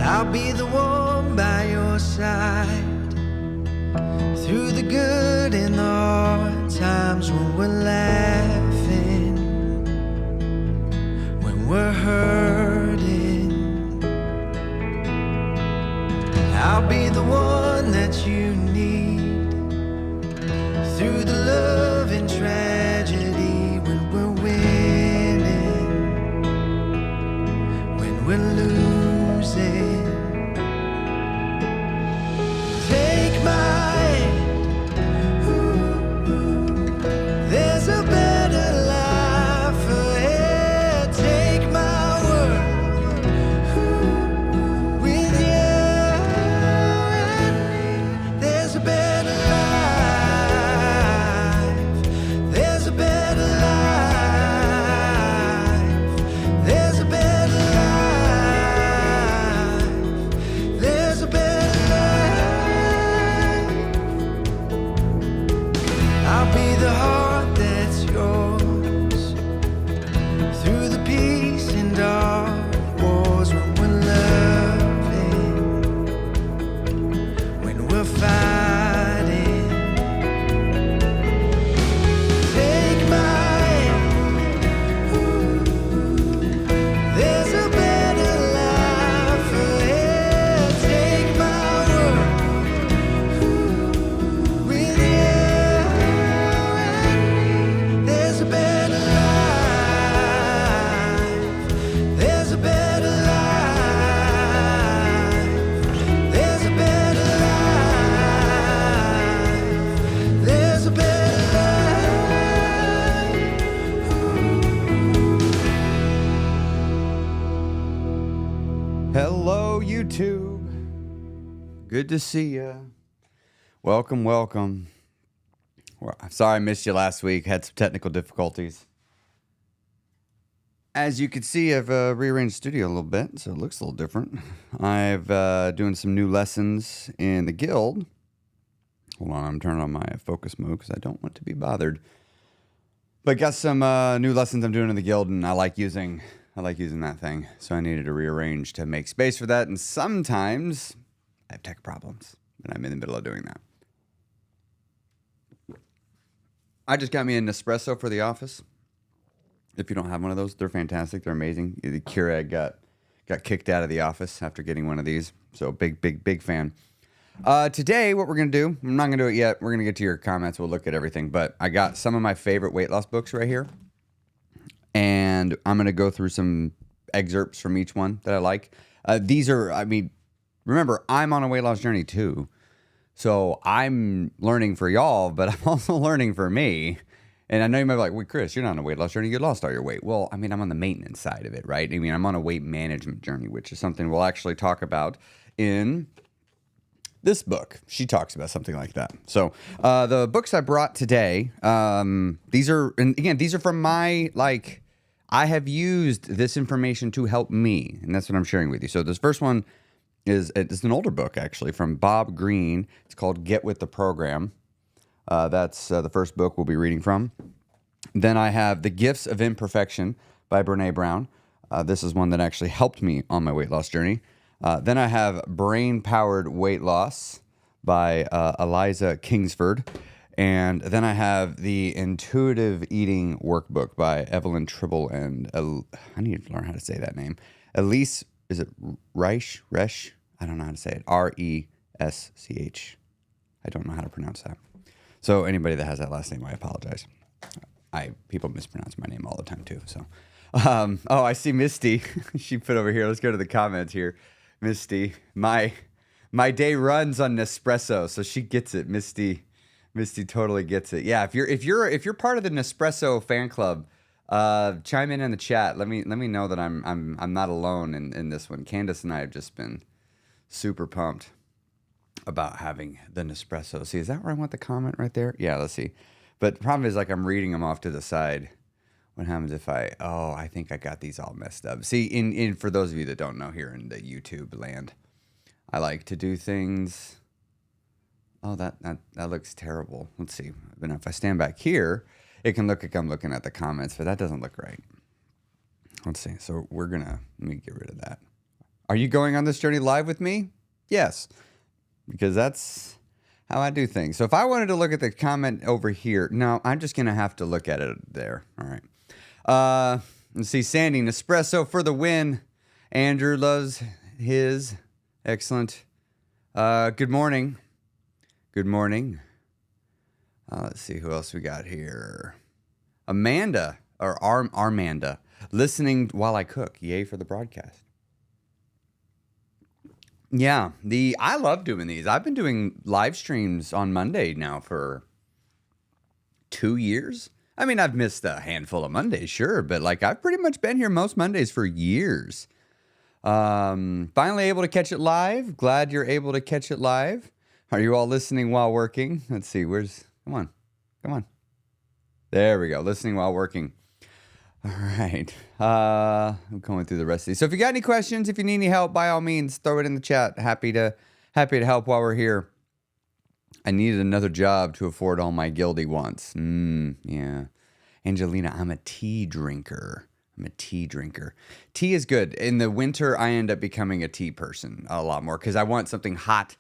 I'll be the one by your side through the good and the hard times, when we're laughing, when we're hurting. I'll be the one that you need through the love and tragedy, when we're winning, when we're losing. Take my hand, there's a better life ahead. Take my word, with you and me, there's a better life. There's a better life. There's a better life. There's a better life. I'll be the heart that's yours through the peace and dark wars, when we're loving, when we're fighting. Take my hand, there's a better life ahead. Take my word, with you and me, there's a better life. There's a better life. There's a better life. There's a better life. Hello, YouTube. Good to see you. Welcome, welcome. Well, I'm sorry I missed you last week. Had some technical difficulties. As you can see, I've rearranged the studio a little bit, so it looks a little different. I've doing some new lessons in the guild. Hold on, I'm turning on my focus mode because I don't want to be bothered. But got some new lessons I'm doing in the guild, and I like using that thing. So I needed to rearrange to make space for that. And sometimes I have tech problems, and I'm in the middle of doing that. I just got me an Nespresso for the office. If you don't have one of those, they're fantastic. They're amazing. The Keurig got kicked out of the office after getting one of these. So big fan. Today, what we're going to do, I'm not going to do it yet. We're going to get to your comments. We'll look at everything. But I got some of my favorite weight loss books right here. And I'm going to go through some excerpts from each one that I like. These are, remember, I'm on a weight loss journey too. So I'm learning for y'all, but I'm also learning for me. And I know you might be like, wait, Chris, you're not on a weight loss journey. You lost all your weight. Well, I'm on the maintenance side of it, right? I'm on a weight management journey, which is something we'll actually talk about in this book. She talks about something like that. So the books I brought today, these are from my, I have used this information to help me, and that's what I'm sharing with you. So this first one it's an older book, actually, from Bob Greene. It's called Get With the Program. That's the first book we'll be reading from. Then I have The Gifts of Imperfection by Brene Brown. This is one that actually helped me on my weight loss journey. Then I have Brain-Powered Weight Loss by Eliza Kingsford. And then I have the Intuitive Eating Workbook by Evelyn Tribble and I need to learn how to say that name. Elise, is it Resch? I don't know how to say it. R-E-S-C-H. I don't know how to pronounce that. So anybody that has that last name, I apologize. People mispronounce my name all the time too. So, I see Misty. She put over here. Let's go to the comments here. Misty, my day runs on Nespresso, so she gets it. Misty totally gets it. Yeah, if you're part of the Nespresso fan club, chime in the chat. Let me know that I'm not alone in this one. Candace and I have just been super pumped about having the Nespresso. See, is that where I want the comment right there? Yeah, let's see. But the problem is, I'm reading them off to the side. What happens if I think I got these all messed up. See, in for those of you that don't know, here in the YouTube land, I like to do things. Oh, that looks terrible. Let's see. But if I stand back here, it can look like I'm looking at the comments, but that doesn't look right. Let's see. So let me get rid of that. Are you going on this journey live with me? Yes, because that's how I do things. So if I wanted to look at the comment over here, no, I'm just going to have to look at it there. All right. Let's see. Sandy, Nespresso for the win. Andrew loves his. Excellent. Good morning. Good morning. Let's see who else we got here. Amanda, or Armanda, listening while I cook. Yay for the broadcast. Yeah, I love doing these. I've been doing live streams on Monday now for 2 years. I mean, I've missed a handful of Mondays, sure, but like I've pretty much been here most Mondays for years. Finally able to catch it live. Glad you're able to catch it live. Are you all listening while working? Let's see. Come on. There we go. Listening while working. All right. I'm going through the rest of these. So if you got any questions, if you need any help, by all means, throw it in the chat. Happy to help while we're here. I needed another job to afford all my guilty wants. Yeah. Angelina, I'm a tea drinker. Tea is good. In the winter, I end up becoming a tea person a lot more because I want something hot.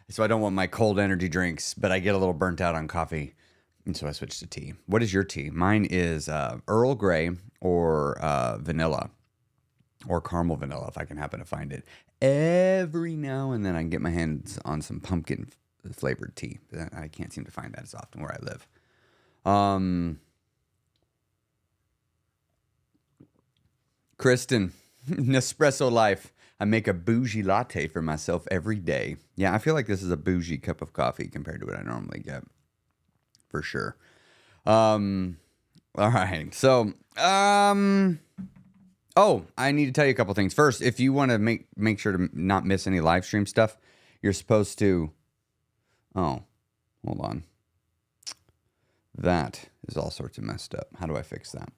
So I don't want my cold energy drinks, but I get a little burnt out on coffee. And so I switched to tea. What is your tea? Mine is Earl Grey or vanilla or caramel vanilla if I can happen to find it. Every now and then I can get my hands on some pumpkin flavored tea. I can't seem to find that as often where I live. Kristen, Nespresso Life. I make a bougie latte for myself every day. Yeah, I feel like this is a bougie cup of coffee compared to what I normally get. For sure. All right. So, I need to tell you a couple things. First, if you want to make sure to not miss any live stream stuff, you're supposed to. Oh, hold on. That is all sorts of messed up. How do I fix that?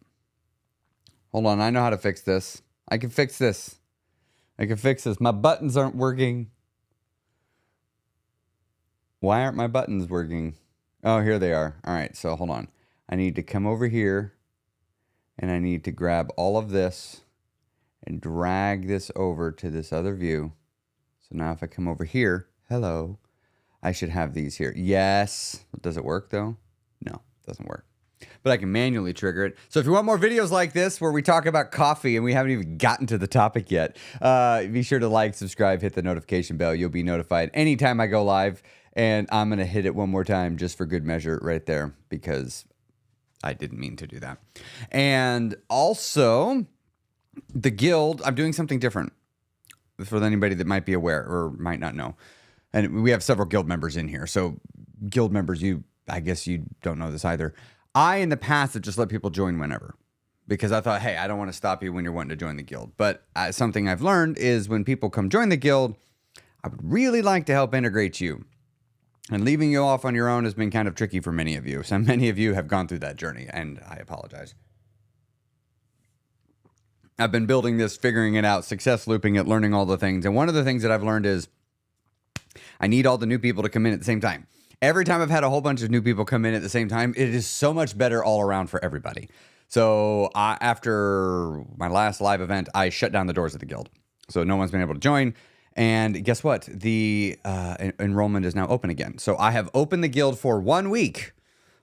Hold on. I know how to fix this. I can fix this. My buttons aren't working. Why aren't my buttons working? Oh, here they are. All right, so hold on. I need to come over here, and I need to grab all of this and drag this over to this other view. So now if I come over here, hello, I should have these here. Yes. Does it work, though? No, it doesn't work. But I can manually trigger it. So if you want more videos like this where we talk about coffee and we haven't even gotten to the topic yet, be sure to like, subscribe, hit the notification bell. You'll be notified anytime I go live. And I'm going to hit it one more time just for good measure right there because I didn't mean to do that. And also, the guild, I'm doing something different for anybody that might be aware or might not know. And we have several guild members in here. So guild members, I guess you don't know this either. I, in the past, have just let people join whenever because I thought, hey, I don't want to stop you when you're wanting to join the guild. But something I've learned is when people come join the guild, I would really like to help integrate you. And leaving you off on your own has been kind of tricky for many of you. So many of you have gone through that journey, and I apologize. I've been building this, figuring it out, success looping it, learning all the things. And one of the things that I've learned is I need all the new people to come in at the same time. Every time I've had a whole bunch of new people come in at the same time, it is so much better all around for everybody. So after my last live event, I shut down the doors of the guild. So no one's been able to join. And guess what? The enrollment is now open again. So I have opened the guild for 1 week.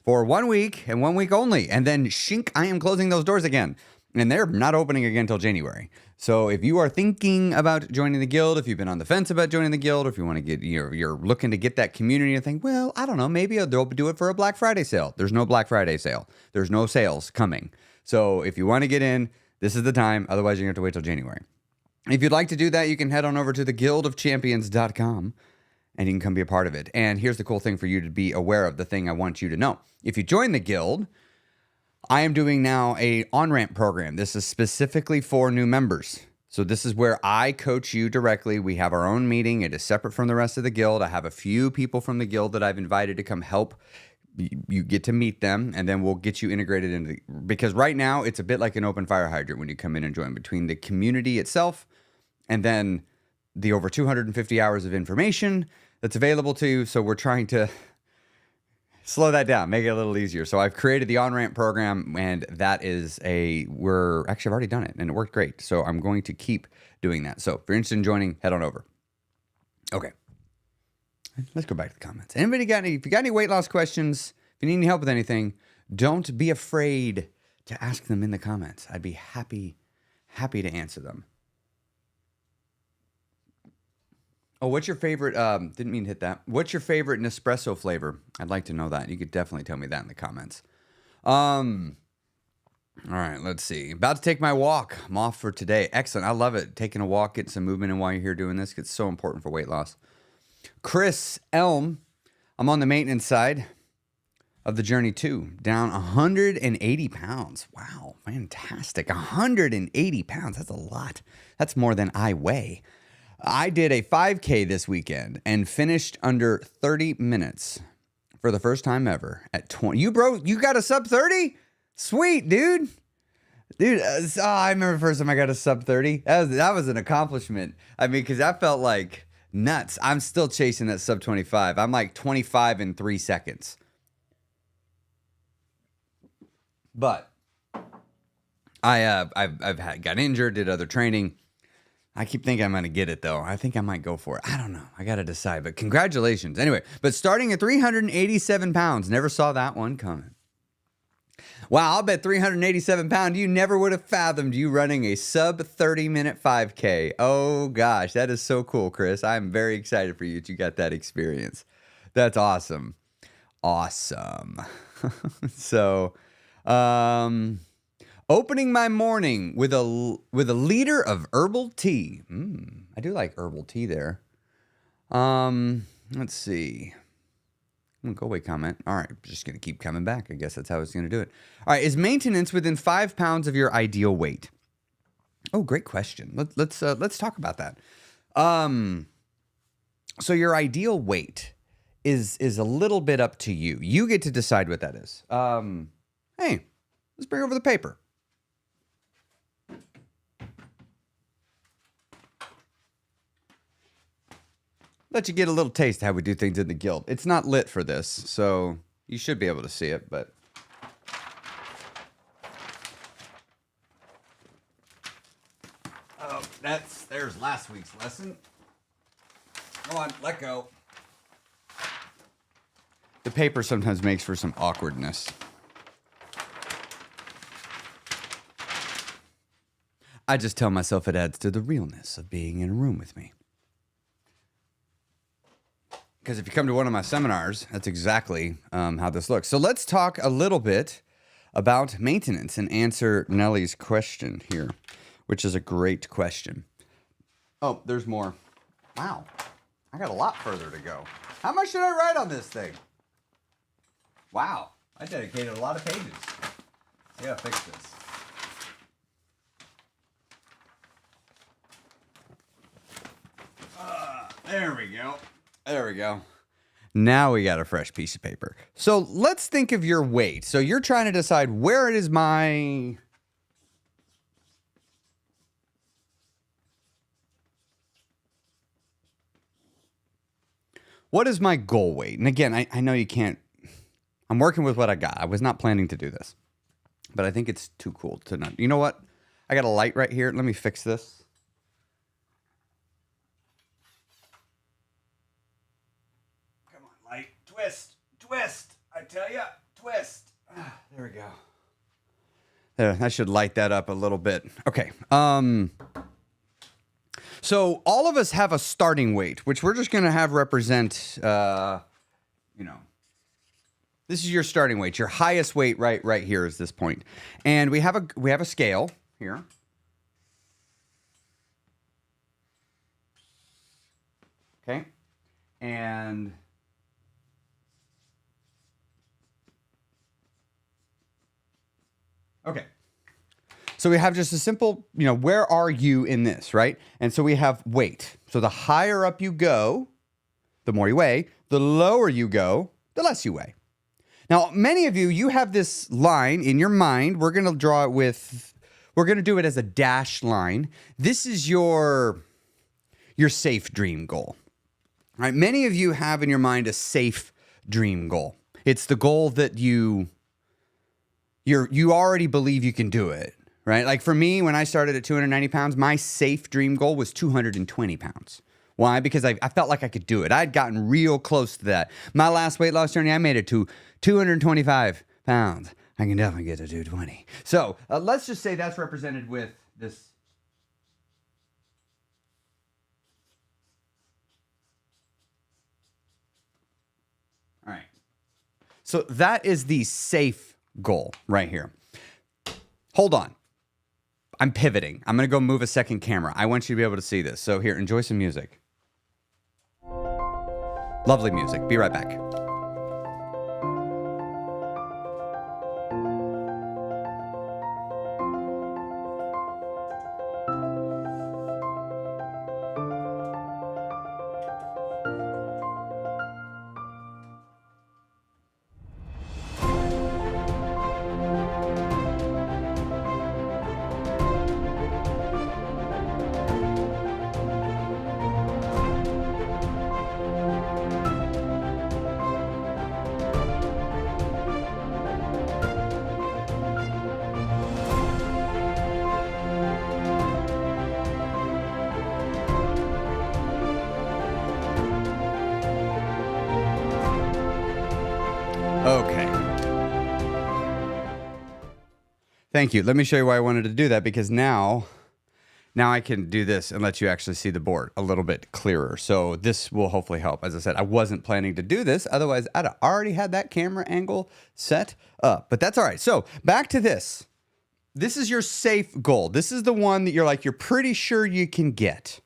For 1 week and 1 week only. And then shink, I am closing those doors again. And they're not opening again until January. So if you are thinking about joining the guild, if you've been on the fence about joining the guild, or if you want to get, you're looking to get that community and think, well, I don't know, maybe they'll do it for a Black Friday sale. There's no Black Friday sale. There's no sales coming. So if you want to get in, this is the time. Otherwise, you're going to have to wait till January. If you'd like to do that, you can head on over to theguildofchampions.com and you can come be a part of it. And here's the cool thing for you to be aware of, the thing I want you to know. If you join the guild, I am doing now a on-ramp program. This is specifically for new members. So this is where I coach you directly. We have our own meeting. It is separate from the rest of the guild. I have a few people from the guild that I've invited to come help. You get to meet them, and then we'll get you integrated into because right now it's a bit like an open fire hydrant when you come in and join between the community itself and then the over 250 hours of information that's available to you. So we're trying to Slow that down. Make it a little easier. So I've created the on-ramp program, and that is we're actually, I've already done it, and it worked great. So I'm going to keep doing that. So if you're interested in joining, head on over. Okay. Let's go back to the comments. If you got any weight loss questions, if you need any help with anything, don't be afraid to ask them in the comments. I'd be happy to answer them. Oh, what's your favorite? Didn't mean to hit that. What's your favorite Nespresso flavor? I'd like to know that. You could definitely tell me that in the comments. All right, let's see. About to take my walk. I'm off for today. Excellent. I love it. Taking a walk, getting some movement in while you're here doing this. It's so important for weight loss. Chris Elm, I'm on the maintenance side of the journey too. Down 180 pounds. Wow, fantastic. 180 pounds. That's a lot. That's more than I weigh. I did a 5K this weekend and finished under 30 minutes for the first time ever at 20. You got a sub 30? Sweet, dude. I remember the first time I got a sub 30. That was an accomplishment. I mean, because that felt like nuts. I'm still chasing that sub 25. I'm like 25 in 3 seconds. But I've got injured, did other training. I keep thinking I'm going to get it, though. I think I might go for it. I don't know. I got to decide. But congratulations. Anyway, but starting at 387 pounds. Never saw that one coming. Wow, I'll bet 387 pounds. You never would have fathomed you running a sub 30-minute 5K. Oh, gosh. That is so cool, Chris. I'm very excited for you that you got that experience. That's awesome. Awesome. So, opening my morning with a liter of herbal tea. I do like herbal tea there. Let's see. Go away comment. All right, just going to keep coming back. I guess that's how it's going to do it. All right, is maintenance within 5 pounds of your ideal weight? Oh, great question. Let's talk about that. So your ideal weight is a little bit up to you. You get to decide what that is. Hey, let's bring over the paper. Let you get a little taste of how we do things in the guild. It's not lit for this, so you should be able to see it, but... Oh, there's last week's lesson. Go on, let go. The paper sometimes makes for some awkwardness. I just tell myself it adds to the realness of being in a room with me. Because if you come to one of my seminars, that's exactly how this looks. So let's talk a little bit about maintenance and answer Nellie's question here, which is a great question. Oh, there's more. Wow, I got a lot further to go. How much should I write on this thing? Wow, I dedicated a lot of pages. I gotta fix this. There we go. There we go. Now we got a fresh piece of paper. So let's think of your weight. So you're trying to decide where it is what is my goal weight? And again, I know you can't, I'm working with what I got. I was not planning to do this, but I think it's too cool to not. You know what? I got a light right here. Let me fix this. Light, twist, I tell ya, twist. There we go. There, that should light that up a little bit. Okay. So all of us have a starting weight, which we're just going to have represent, this is your starting weight, your highest weight right here is this point. And we have a scale here. Okay. And okay. So we have just a simple, where are you in this, right? And so we have weight. So the higher up you go, the more you weigh. The lower you go, the less you weigh. Now, many of you have this line in your mind. We're going to draw it we're going to do it as a dashed line. This is your safe dream goal, right? Many of you have in your mind a safe dream goal. It's the goal that you already believe you can do it, right? Like for me, when I started at 290 pounds, my safe dream goal was 220 pounds. Why? Because I felt like I could do it. I'd gotten real close to that. My last weight loss journey, I made it to 225 pounds. I can definitely get to 220. So let's just say that's represented with this. All right. So that is the safe goal right here. Hold on. I'm pivoting. I'm going to go move a second camera. I want you to be able to see this. So here, enjoy some music. Lovely music. Be right back. Okay. Thank you. Let me show you why I wanted to do that, because now I can do this and let you actually see the board a little bit clearer. So this will hopefully help. As I said, I wasn't planning to do this. Otherwise, I'd have already had that camera angle set up. But that's all right. So back to this. This is your safe goal. This is the one that you're pretty sure you can get.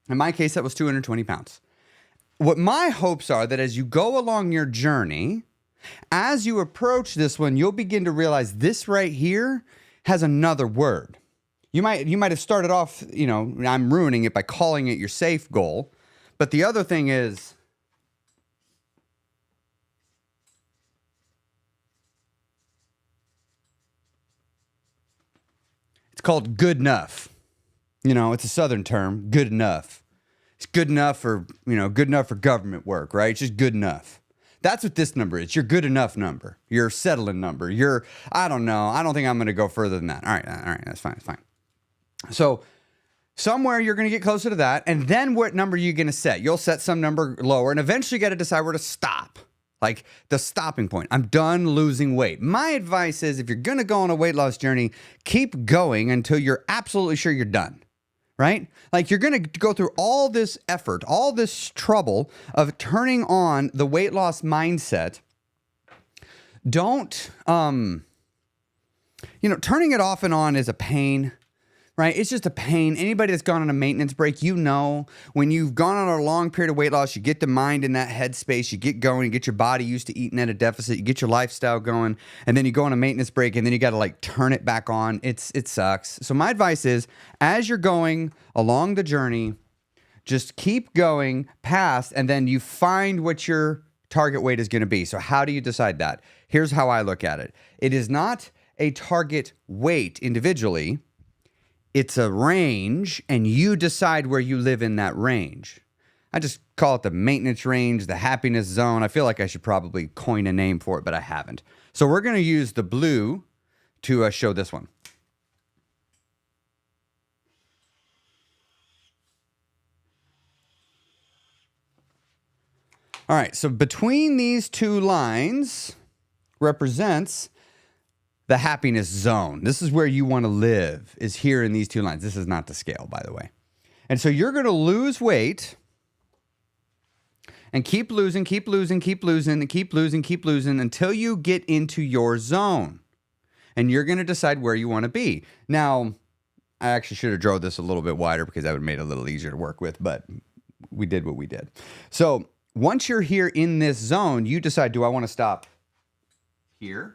In my case, that was 220 pounds. What my hopes are that as you go along your journey, as you approach this one, you'll begin to realize this right here has another word. You might have started off, I'm ruining it by calling it your safe goal. But the other thing is, it's called good enough. It's a Southern term, good enough. It's good enough for government work, right? It's just good enough. That's what this number is. Your good enough number. Your settling number. I don't know. I don't think I'm going to go further than that. All right. That's fine. It's fine. So somewhere you're going to get closer to that. And then what number are you going to set? You'll set some number lower, and eventually you got to decide where to stop. Like the stopping point. I'm done losing weight. My advice is, if you're going to go on a weight loss journey, keep going until you're absolutely sure you're done. Right? Like you're going to go through all this effort, all this trouble of turning on the weight loss mindset. Don't, turning it off and on is a pain, right? It's just a pain. Anybody that's gone on a maintenance break, when you've gone on a long period of weight loss, you get the mind in that headspace, you get going, you get your body used to eating at a deficit, you get your lifestyle going, and then you go on a maintenance break, and then you got to turn it back on. It sucks. So my advice is, as you're going along the journey, just keep going past, and then you find what your target weight is going to be. So how do you decide that? Here's how I look at it. It is not a target weight individually. It's a range, and you decide where you live in that range. I just call it the maintenance range, the happiness zone. I feel like I should probably coin a name for it, but I haven't. So we're going to use the blue to show this one. All right, so between these two lines represents the happiness zone. This is where you want to live, is here in these two lines. This is not the scale, by the way. And so you're going to lose weight and keep losing until you get into your zone. And you're going to decide where you want to be. Now, I actually should have drawn this a little bit wider because that would have made it a little easier to work with, but we did what we did. So once you're here in this zone, you decide, do I want to stop here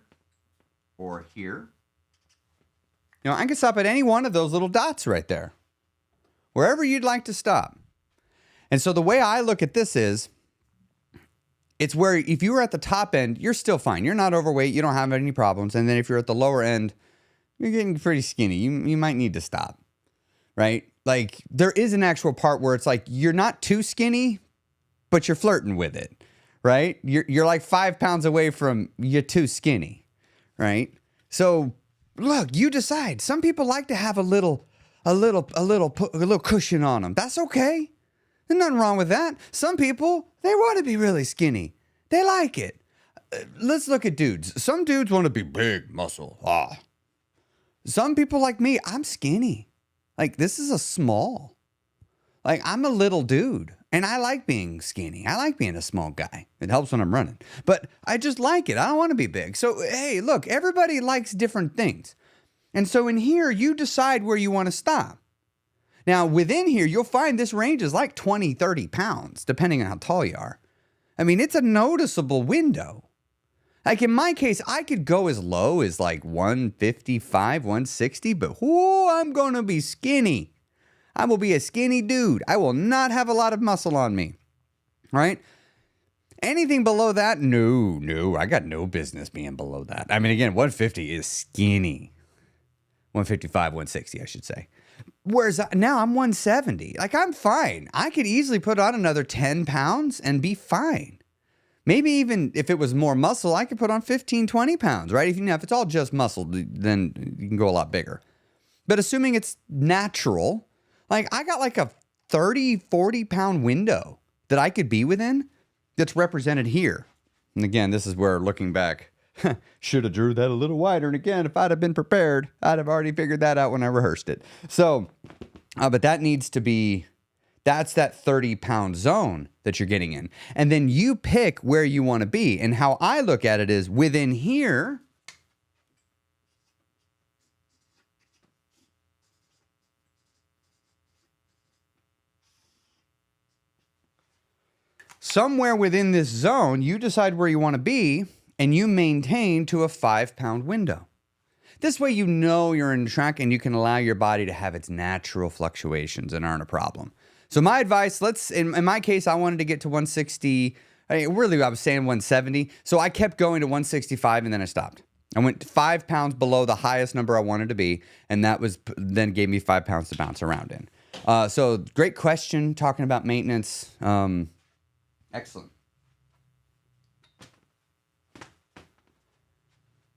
or here? I can stop at any one of those little dots right there, wherever you'd like to stop. And so the way I look at this is, it's where if you were at the top end, you're still fine. You're not overweight. You don't have any problems. And then if you're at the lower end, you're getting pretty skinny. You might need to stop, right? Like there is an actual part where it's like you're not too skinny, but you're flirting with it, right? You're like 5 pounds away from you're too skinny, right? So look, you decide. Some people like to have a little cushion on them. That's okay. There's nothing wrong with that. Some people, they want to be really skinny. They like it. Let's look at dudes. Some dudes want to be big muscle. Some people like me, I'm skinny. Like, this is a small. Like, I'm a little dude. And I like being skinny. I like being a small guy. It helps when I'm running. But I just like it. I don't want to be big. So, hey, look, everybody likes different things. And so in here, you decide where you want to stop. Now, within here, you'll find this range is like 20, 30 pounds, depending on how tall you are. I mean, it's a noticeable window. Like in my case, I could go as low as like 155, 160, but I'm going to be skinny. I will be a skinny dude. I will not have a lot of muscle on me, right? Anything below that, no, I got no business being below that. I mean, again, 150 is skinny. 155, 160, I should say. Whereas now I'm 170. Like, I'm fine. I could easily put on another 10 pounds and be fine. Maybe even if it was more muscle, I could put on 15, 20 pounds, right? If it's all just muscle, then you can go a lot bigger. But assuming it's natural, like I got like a 30, 40 pound window that I could be within that's represented here. And again, this is where looking back, should have drew that a little wider. And again, if I'd have been prepared, I'd have already figured that out when I rehearsed it. So, but that needs to be, that's that 30 pound zone that you're getting in. And then you pick where you want to be. And how I look at it is within here, somewhere within this zone, you decide where you want to be. And you maintain to a 5 pound window. This way you know you're in track and you can allow your body to have its natural fluctuations and aren't a problem. So my advice, in my case, I wanted to get to 160. I was saying 170. So I kept going to 165 and then I stopped. I went 5 pounds below the highest number I wanted to be. And that was then gave me 5 pounds to bounce around in. So great question talking about maintenance. Excellent.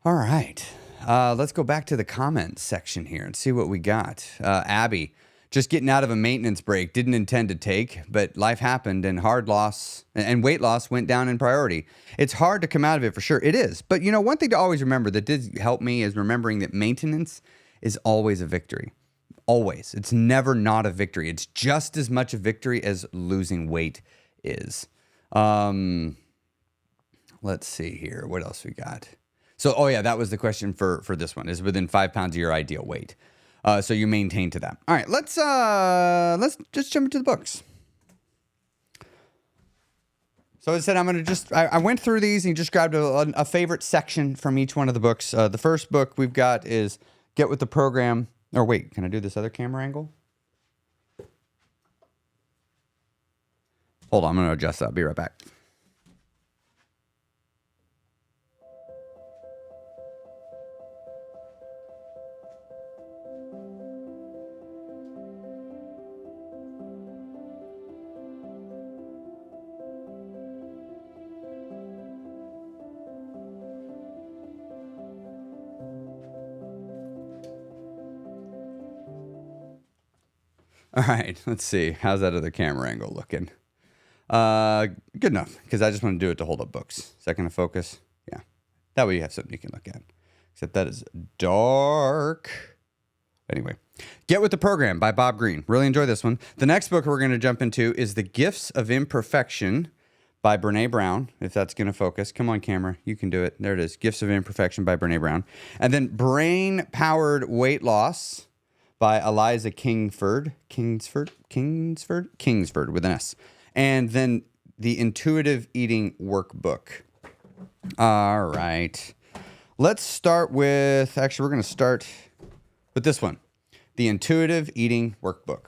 All right, let's go back to the comments section here and see what we got. Abby, just getting out of a maintenance break, didn't intend to take, but life happened and weight loss went down in priority. It's hard to come out of it for sure. It is. But one thing to always remember that did help me is remembering that maintenance is always a victory. Always. It's never not a victory. It's just as much a victory as losing weight is. Let's see here. What else we got? So, that was the question for this one, is within 5 pounds of your ideal weight. So you maintain to that. All right, let's just jump into the books. So as I said, I'm going to I went through these and just grabbed a favorite section from each one of the books. The first book we've got is Get With the Program. Or wait, can I do this other camera angle? Hold on, I'm going to adjust that. I'll be right back. All right, let's see. How's that other camera angle looking? Good enough, because I just want to do it to hold up books. Is that going to focus? Yeah. That way you have something you can look at. Except that is dark. Anyway, Get With the Program by Bob Greene. Really enjoy this one. The next book we're going to jump into is The Gifts of Imperfection by Brene Brown, if that's going to focus. Come on, camera. You can do it. There it is. Gifts of Imperfection by Brene Brown. And then Brain-Powered Weight Loss by Eliza Kingsford with an S. And then the Intuitive Eating Workbook. All right. Let's start with, actually, we're going to start with this one. The Intuitive Eating Workbook.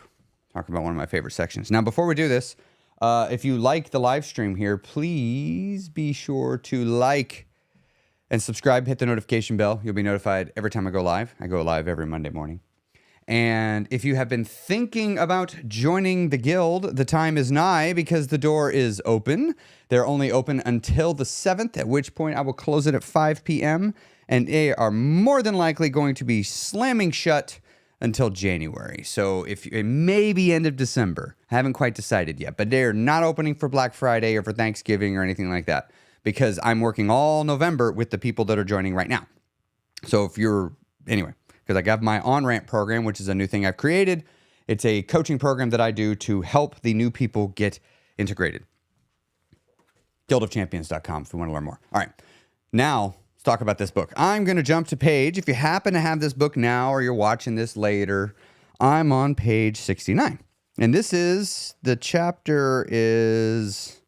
Talk about one of my favorite sections. Now, before we do this, if you like the live stream here, please be sure to like and subscribe. Hit the notification bell. You'll be notified every time I go live. I go live every Monday morning. And if you have been thinking about joining the guild, the time is nigh because the door is open. They're only open until the 7th, at which point I will close it at 5 p.m. And they are more than likely going to be slamming shut until January. So it may be end of December. I haven't quite decided yet, but they're not opening for Black Friday or for Thanksgiving or anything like that because I'm working all November with the people that are joining right now. So anyway, because I got my on-ramp program, which is a new thing I've created. It's a coaching program that I do to help the new people get integrated. Guildofchampions.com if you want to learn more. All right, now let's talk about this book. I'm going to jump to page. If you happen to have this book now or you're watching this later, I'm on page 69. And this is, what chapter is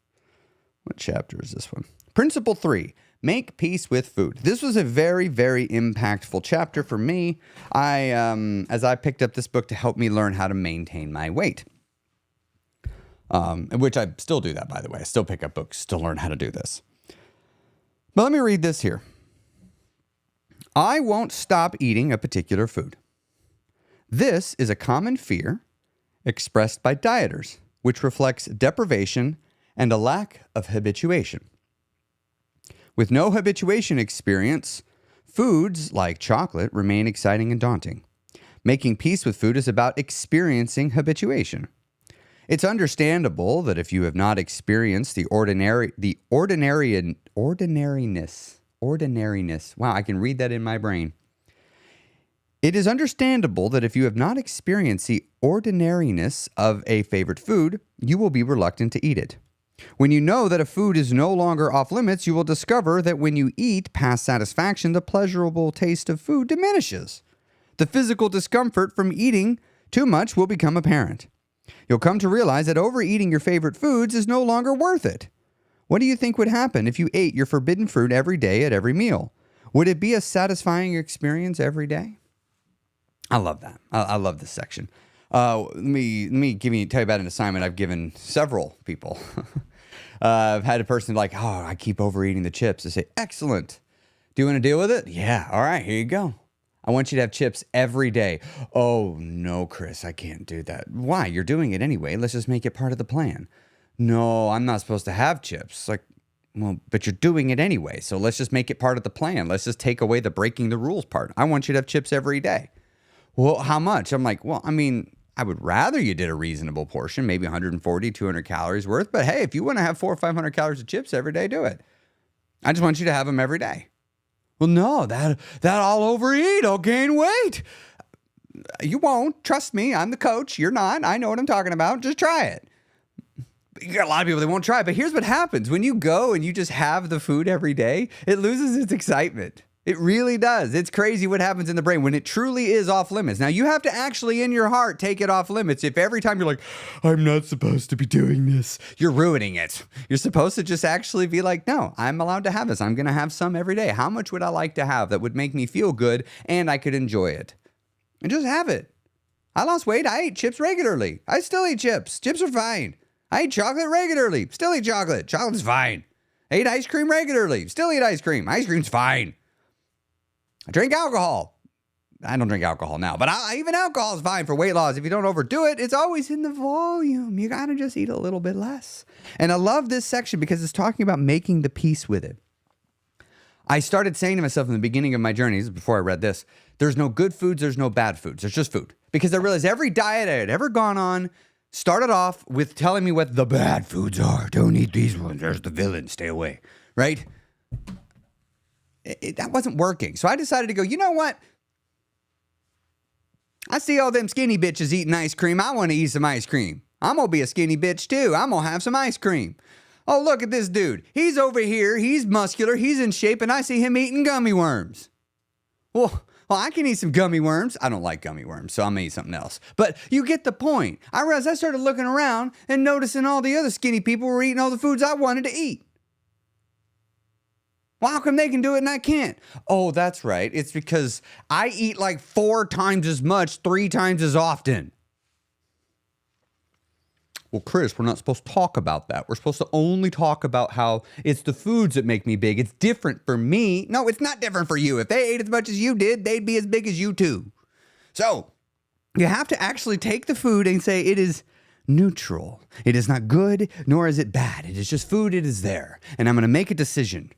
this one? Principle 3, make peace with food. This was a very, very impactful chapter for me. As I picked up this book to help me learn how to maintain my weight. Which I still do that, by the way. I still pick up books to learn how to do this. But let me read this here. I won't stop eating a particular food. This is a common fear expressed by dieters, which reflects deprivation and a lack of habituation. With no habituation experience, foods like chocolate remain exciting and daunting. Making peace with food is about experiencing habituation. It's understandable that if you have not experienced the ordinariness. Wow, I can read that in my brain. It is understandable that if you have not experienced the ordinariness of a favorite food, you will be reluctant to eat it. When you know that a food is no longer off limits, you will discover that when you eat past satisfaction, the pleasurable taste of food diminishes. The physical discomfort from eating too much will become apparent. You'll come to realize that overeating your favorite foods is no longer worth it. What do you think would happen if you ate your forbidden fruit every day at every meal? Would it be a satisfying experience every day? I love that. I love this section. Let me tell you about an assignment I've given several people. I've had a person like, oh, I keep overeating the chips. I say, excellent. Do you want to deal with it? Yeah. All right, here you go. I want you to have chips every day. Oh, no, Chris, I can't do that. Why? You're doing it anyway. Let's just make it part of the plan. No, I'm not supposed to have chips. Like, well, but you're doing it anyway. So let's just make it part of the plan. Let's just take away the breaking the rules part. I want you to have chips every day. Well, how much? I'm like, well, I mean, I would rather you did a reasonable portion, maybe 140, 200 calories worth. But hey, if you want to have 400 or 500 calories of chips every day, do it. I just want you to have them every day. Well, no, that I'll overeat. I'll gain weight. You won't. Trust me. I'm the coach. You're not. I know what I'm talking about. Just try it. You got a lot of people that won't try it. But here's what happens. When you go and you just have the food every day, it loses its excitement. It really does. It's crazy what happens in the brain when it truly is off limits. Now, you have to actually, in your heart, take it off limits. If every time you're like, I'm not supposed to be doing this, you're ruining it. You're supposed to just actually be like, no, I'm allowed to have this. I'm going to have some every day. How much would I like to have that would make me feel good and I could enjoy it? And just have it. I lost weight. I eat chips regularly. I still eat chips. Chips are fine. I eat chocolate regularly. Still eat chocolate. Chocolate's fine. I eat ice cream regularly. Still eat ice cream. Ice cream's fine. I drink alcohol. I don't drink alcohol now, but even alcohol is fine for weight loss. If you don't overdo it, it's always in the volume. You got to just eat a little bit less. And I love this section because it's talking about making the peace with it. I started saying to myself in the beginning of my journeys, before I read this, there's no good foods, there's no bad foods. There's just food. Because I realized every diet I had ever gone on started off with telling me what the bad foods are. Don't eat these ones. There's the villain. Stay away. Right? That wasn't working. So I decided to go, you know what? I see all them skinny bitches eating ice cream. I want to eat some ice cream. I'm going to be a skinny bitch too. I'm going to have some ice cream. Oh, look at this dude. He's over here. He's muscular. He's in shape. And I see him eating gummy worms. Well, I can eat some gummy worms. I don't like gummy worms, so I'm going to eat something else. But you get the point. I realized I started looking around and noticing all the other skinny people were eating all the foods I wanted to eat. Well, how come they can do it and I can't? Oh, that's right. It's because I eat like 4 times as much, 3 times as often. Well, Chris, we're not supposed to talk about that. We're supposed to only talk about how it's the foods that make me big. It's different for me. No, it's not different for you. If they ate as much as you did, they'd be as big as you too. So, You have to actually take the food and say it is neutral. It is not good, nor is it bad. It is just food. It is there. And I'm going to make a decision.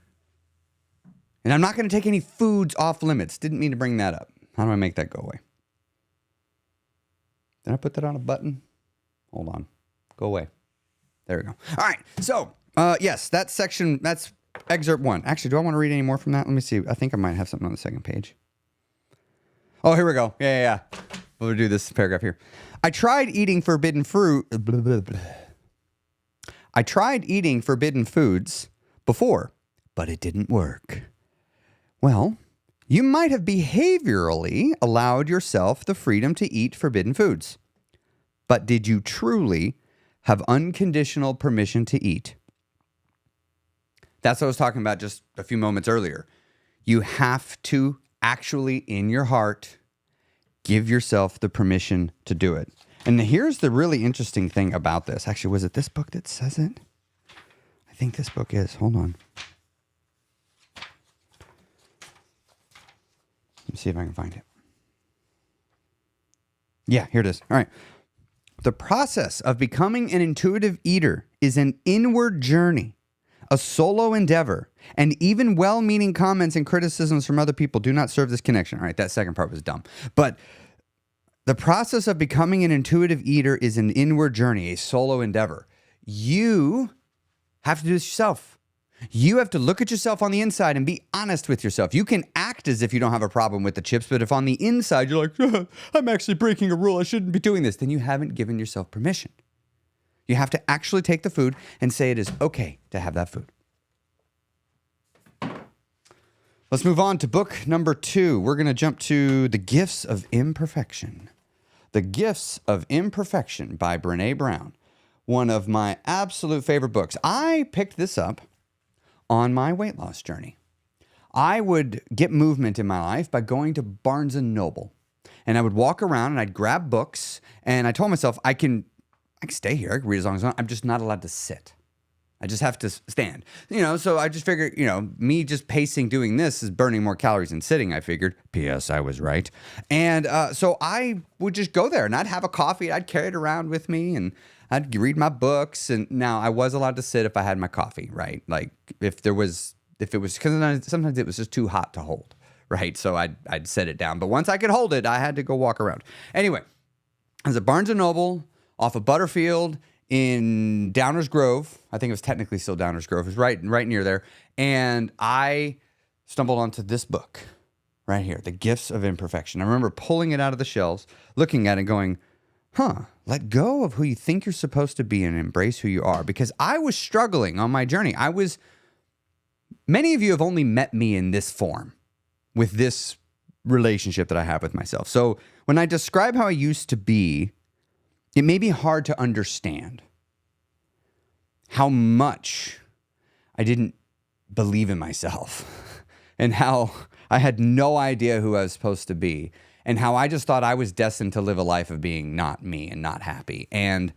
And I'm not going to take any foods off limits. Didn't mean to bring that up. How do I make that go away? Did I put that on a button? Hold on. Go away. There we go. All right. So, yes, that section, that's excerpt 1. Actually, do I want to read any more from that? Let me see. I think I might have something on the second page. Oh, here we go. Yeah. We'll do this paragraph here. I tried eating forbidden fruit. I tried eating forbidden foods before, but it didn't work. Well, you might have behaviorally allowed yourself the freedom to eat forbidden foods. But did you truly have unconditional permission to eat? That's what I was talking about just a few moments earlier. You have to actually, in your heart, give yourself the permission to do it. And here's the really interesting thing about this. Actually, was it this book that says it? I think this book is. Hold on. Let me see if I can find it. Yeah, here it is. All right. The process of becoming an intuitive eater is an inward journey, a solo endeavor, and even well-meaning comments and criticisms from other people do not serve this connection. All right, that second part was dumb. But the process of becoming an intuitive eater is an inward journey, a solo endeavor. You have to do this yourself. You have to look at yourself on the inside and be honest with yourself. You can act as if you don't have a problem with the chips, but if on the inside you're like, I'm actually breaking a rule, I shouldn't be doing this, then you haven't given yourself permission. You have to actually take the food and say it is okay to have that food. Let's move on to book number 2. We're going to jump to The Gifts of Imperfection. The Gifts of Imperfection by Brené Brown. One of my absolute favorite books. I picked this up on my weight loss journey. I would get movement in my life by going to Barnes & Noble. And I would walk around and I'd grab books. And I told myself, I can stay here. I can read as long as I want. I'm just not allowed to sit. I just have to stand. So I just figured, me just pacing doing this is burning more calories than sitting, I figured. P.S. I was right. And so I would just go there and I'd have a coffee. I'd carry it around with me and I'd read my books. And now I was allowed to sit if I had my coffee, right? Like if it was, because sometimes it was just too hot to hold, right? So I'd set it down. But once I could hold it, I had to go walk around. Anyway, I was at Barnes & Noble off of Butterfield in Downers Grove. I think it was technically still Downers Grove. It was right near there. And I stumbled onto this book right here, The Gifts of Imperfection. I remember pulling it out of the shelves, looking at it going, let go of who you think you're supposed to be and embrace who you are. Because I was struggling on my journey. Many of you have only met me in this form with this relationship that I have with myself. So when I describe how I used to be, it may be hard to understand how much I didn't believe in myself and how I had no idea who I was supposed to be and how I just thought I was destined to live a life of being not me and not happy. And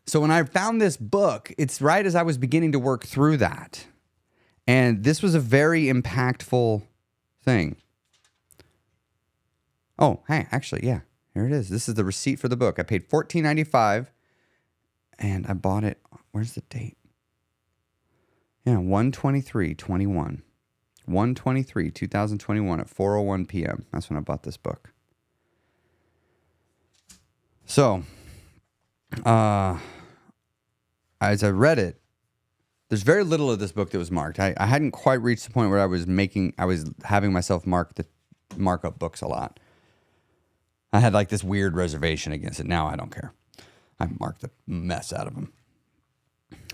so when I found this book, it's right as I was beginning to work through that. And this was a very impactful thing. Oh, hey, actually, yeah. Here it is. This is the receipt for the book. I paid $14.95 and I bought it. Where's the date? Yeah, 1/23/21. 1/23/2021 at 4:01 p.m. That's when I bought this book. So, as I read it, there's very little of this book that was marked. I hadn't quite reached the point where I was having myself mark up books a lot. I had like this weird reservation against it. Now I don't care. I marked the mess out of them.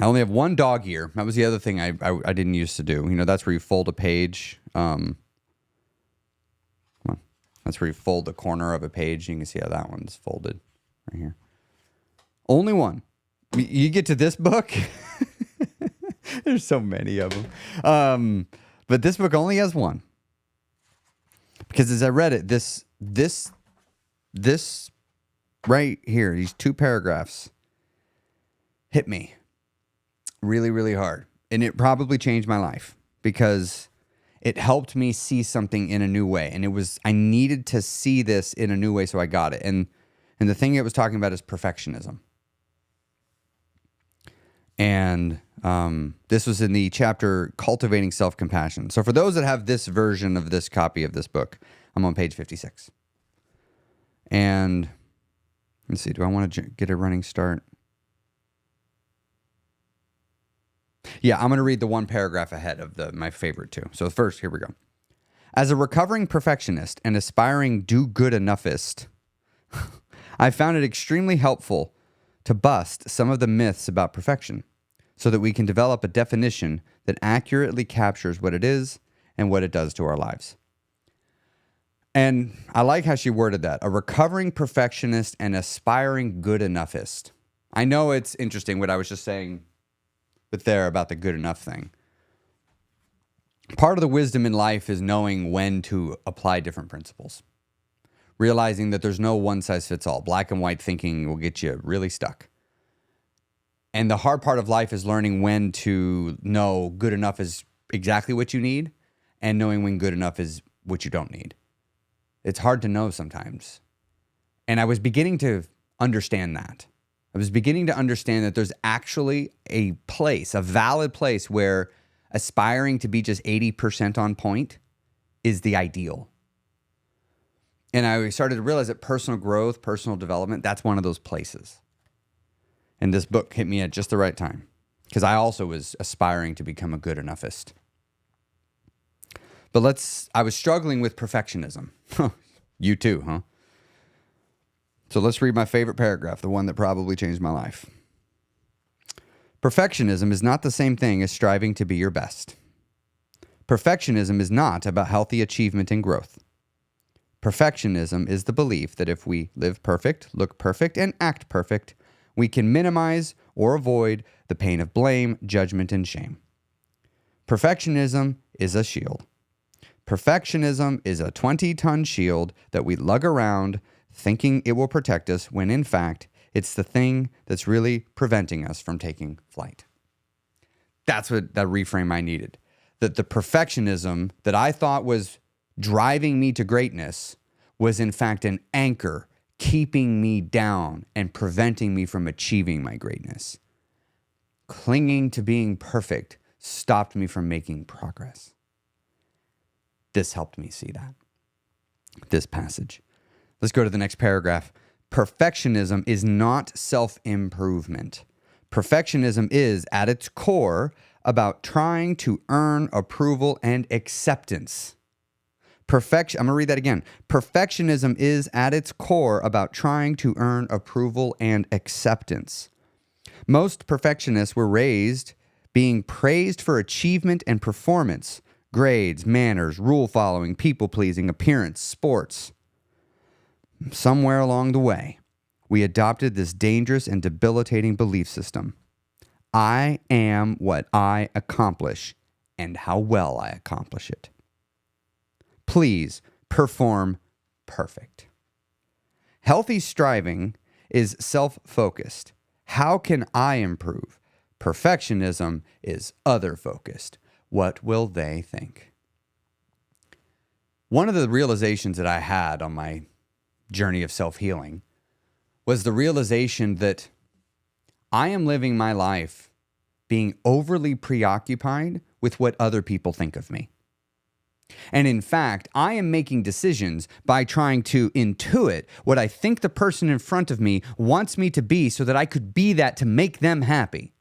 I only have one dog ear. That was the other thing I didn't used to do. That's where you fold a page. Come on. That's where you fold the corner of a page. You can see how that one's folded right here. Only one. You get to this book. There's so many of them. But this book only has one. Because as I read it, this right here, these 2 paragraphs hit me really, really hard. And it probably changed my life because it helped me see something in a new way. And I needed to see this in a new way, so I got it. And the thing it was talking about is perfectionism. And this was in the chapter Cultivating Self-Compassion. So for those that have this version of this copy of this book, I'm on page 56. And let's see, do I want to get a running start? Yeah, I'm going to read the one paragraph ahead of my favorite two. So first, here we go. As a recovering perfectionist and aspiring do-good-enoughist, I found it extremely helpful to bust some of the myths about perfection so that we can develop a definition that accurately captures what it is and what it does to our lives. And I like how she worded that, a recovering perfectionist and aspiring good-enoughist. I know it's interesting what I was just saying but there about the good enough thing. Part of the wisdom in life is knowing when to apply different principles. Realizing that there's no one size fits all. Black and white thinking will get you really stuck. And the hard part of life is learning when to know good enough is exactly what you need and knowing when good enough is what you don't need. It's hard to know sometimes. And I was beginning to understand that. I was beginning to understand that there's actually a place, a valid place where aspiring to be just 80% on point is the ideal. And I started to realize that personal growth, personal development, that's one of those places. And this book hit me at just the right time because I also was aspiring to become a good enoughist. But I was struggling with perfectionism. You too, huh? So let's read my favorite paragraph, the one that probably changed my life. Perfectionism is not the same thing as striving to be your best. Perfectionism is not about healthy achievement and growth. Perfectionism is the belief that if we live perfect, look perfect, and act perfect, we can minimize or avoid the pain of blame, judgment, and shame. Perfectionism is a shield. Perfectionism is a 20-ton shield that we lug around thinking it will protect us when in fact it's the thing that's really preventing us from taking flight. That's what that reframe I needed. That the perfectionism that I thought was driving me to greatness was in fact an anchor keeping me down and preventing me from achieving my greatness. Clinging to being perfect stopped me from making progress. This helped me see that. This passage. Let's go to the next paragraph. Perfectionism is not self-improvement. Perfectionism is, at its core, about trying to earn approval and acceptance. I'm going to read that again. Perfectionism is, at its core, about trying to earn approval and acceptance. Most perfectionists were raised being praised for achievement and performance, grades, manners, rule following, people pleasing, appearance, sports. Somewhere along the way, we adopted this dangerous and debilitating belief system. I am what I accomplish and how well I accomplish it. Please perform perfect. Healthy striving is self-focused. How can I improve? Perfectionism is other-focused. What will they think? One of the realizations that I had on my journey of self-healing was the realization that I am living my life being overly preoccupied with what other people think of me. And in fact, I am making decisions by trying to intuit what I think the person in front of me wants me to be so that I could be that to make them happy.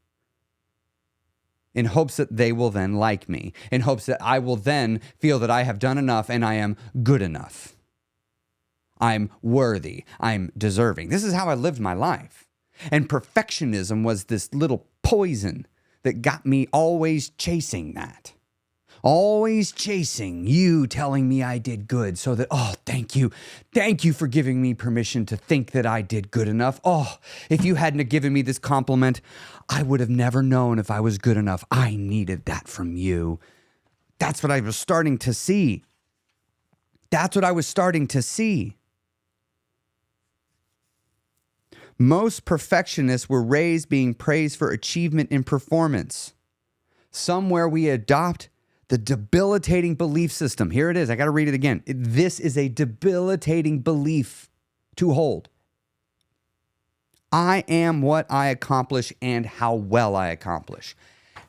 In hopes that they will then like me. In hopes that I will then feel that I have done enough and I am good enough. I'm worthy. I'm deserving. This is how I lived my life. And perfectionism was this little poison that got me always chasing that. Always chasing you telling me I did good so that, oh, thank you. Thank you for giving me permission to think that I did good enough. Oh, if you hadn't have given me this compliment, I would have never known if I was good enough. I needed that from you. That's what I was starting to see. That's what I was starting to see. Most perfectionists were raised being praised for achievement and performance. Somewhere we adopt The debilitating belief system. Here it is. I got to read it again. This is a debilitating belief to hold. I am what I accomplish and how well I accomplish.